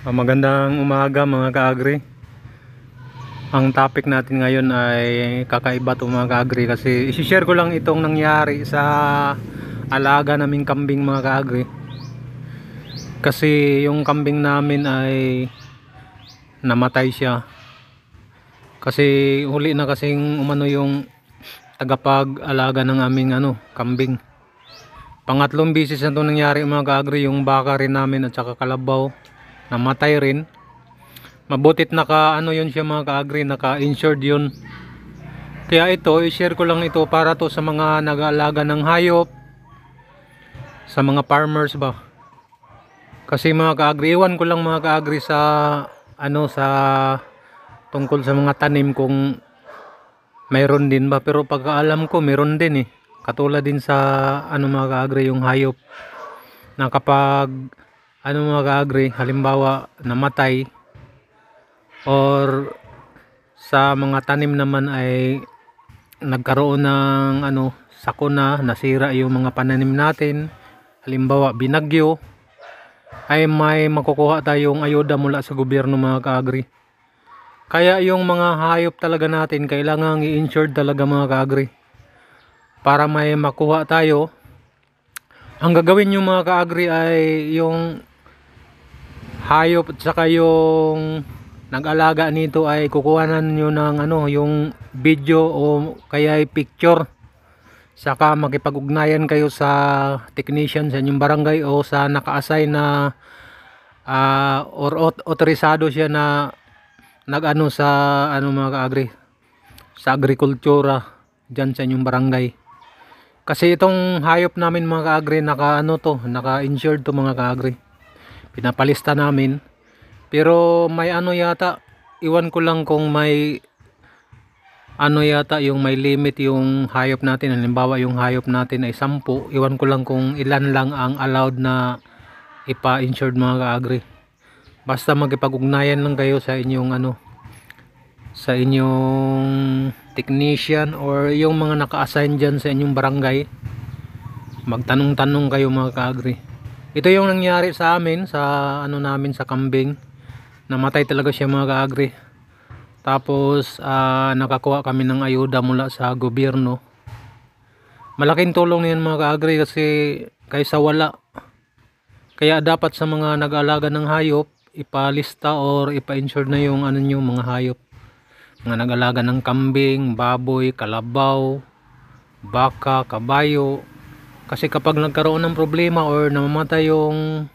Magandang umaga mga ka-agri. Ang topic natin ngayon ay kakaiba to mga ka-agri kasi i-share ko lang itong nangyari sa alaga naming kambing mga ka-agri. Kasi yung kambing namin ay namatay siya. Kasi huli na kasing umano yung tagapag-alaga ng aming kambing. Pangatlong bisis na to nangyari mga ka-agri, yung baka rin namin at saka kalabaw namatay rin. Mabutit naka yun siya mga ka-agri, naka-insured yun. Kaya ito, i-share ko lang ito para to sa mga nag-aalaga ng hayop, sa mga farmers ba. Kasi mga ka-agri, iwan ko lang mga ka-agri sa sa tungkol sa mga tanim kung mayroon din ba, pero pagkaalam ko mayroon din katulad din sa mga ka-agri, yung hayop na kapag mga ka-agri, halimbawa namatay, or sa mga tanim naman ay nagkaroon ng sakuna, nasira yung mga pananim natin, halimbawa binagyo, ay may makukuha tayong ayuda mula sa gobyerno mga ka-agri. Kaya yung mga hayop talaga natin kailangan i-insured talaga mga ka-agri para may makuha tayo. Ang gagawin yung mga ka-agri ay yung hayop at saka yung nag-alaga nito ay kukuhanan nyo ng yung video o kaya picture, saka makipag-ugnayan kayo sa technician sa inyong barangay o sa naka-assign na or otorisado siya na sa mga ka-agri, sa agrikultura dyan sa inyong barangay. Kasi itong hayop namin mga ka-agri naka-insured to mga ka-agri, pinapalista namin. Pero may yata, iwan ko lang kung may yata yung may limit yung hayop natin. Halimbawa yung hayop natin ay 10, iwan ko lang kung ilan lang ang allowed na ipa-insured mga ka-agri. Basta magipag-ugnayan lang kayo sa inyong sa inyong technician or yung mga naka-assign dyan sa inyong barangay. Magtanong-tanong kayo mga ka-agri. Ito yung nangyari sa amin sa namin sa kambing. Namatay talaga siya mga ka-agri. Tapos nakakuha kami ng ayuda mula sa gobyerno. Malaking tulong niyan mga ka-agri kasi kaysa wala. Kaya dapat sa mga nag-aalaga ng hayop, ipalista or ipa-insure na yung mga hayop. Mga nag-aalaga ng kambing, baboy, kalabaw, baka, kabayo. Kasi kapag nagkaroon ng problema or namamatay yung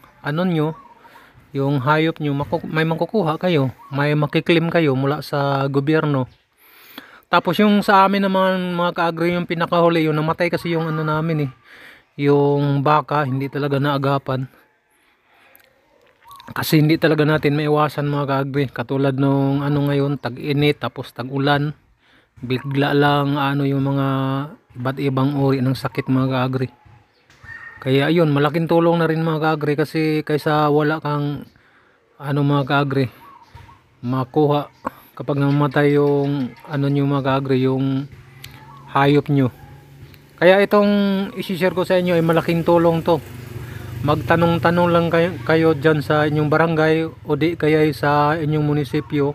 yung hayop nyo, may makukuha kayo, may makiklaim kayo mula sa gobyerno. Tapos yung sa amin naman mga ka-agri, yung pinakahuli, yung namatay kasi yung namin yung baka, hindi talaga naagapan. Kasi hindi talaga natin maiwasan mga ka-agri. Katulad nung ngayon, tag-init tapos tag-ulan, bigla lang yung mga iba't ibang uri ng sakit mga ka-agri. Kaya ayun, malaking tulong na rin mga ka-agri kasi kaysa wala kang mga ka-agri makuha kapag namatay yung nyo mga ka-agri, yung hayop nyo. Kaya itong isi-share ko sa inyo ay malaking tulong to. Magtanong-tanong lang kayo dyan sa inyong barangay o di kaya sa inyong munisipyo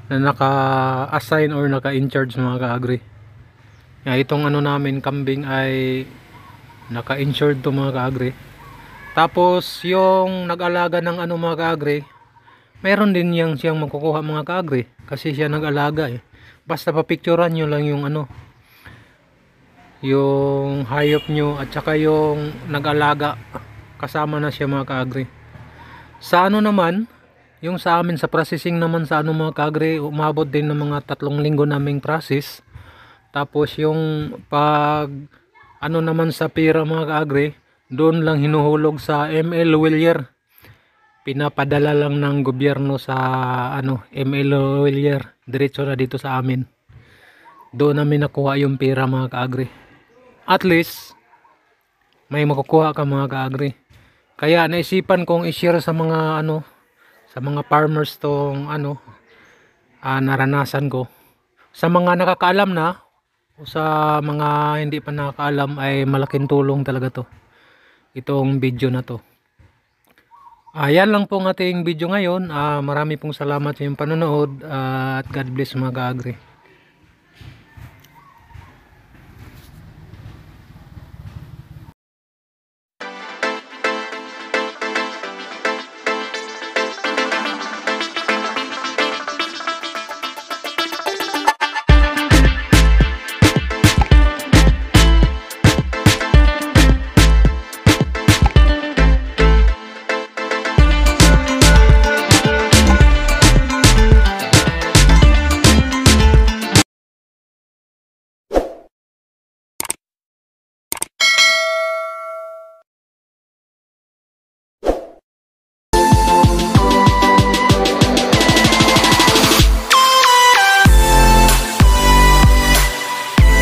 na naka-assign or naka-in-charge mga ka-agri. Itong namin kambing ay naka-insured to mga ka-agri. Tapos yung nag-alaga ng mga ka-agri, mayroon din siyang makukuha mga ka-agri kasi siya nag-alaga Basta papicturean nyo lang yung yung hayop nyo at saka yung nag-alaga, kasama na siya mga ka-agri. Sa naman, yung sa amin sa processing naman sa mga ka-agri, umabot din ng mga 3 linggo naming process. Tapos yung pag naman sa pira mga ka-agri, doon lang hinuhulog sa ML Willier. Pinapadala lang ng gobyerno sa ML Willier, diretso na dito sa amin. Doon namin nakuha yung pira mga ka-agri. At least may makukuha ka mga ka-agri. Kaya naisipan kong i-share sa mga sa mga farmers tong naranasan ko. Sa mga nakakaalam na o sa mga hindi pa nakakaalam ay malaking tulong talaga to, itong video na to. Ayan lang po ang ating video ngayon. Marami pong salamat sa inyong panonood at God bless mga ka-agri.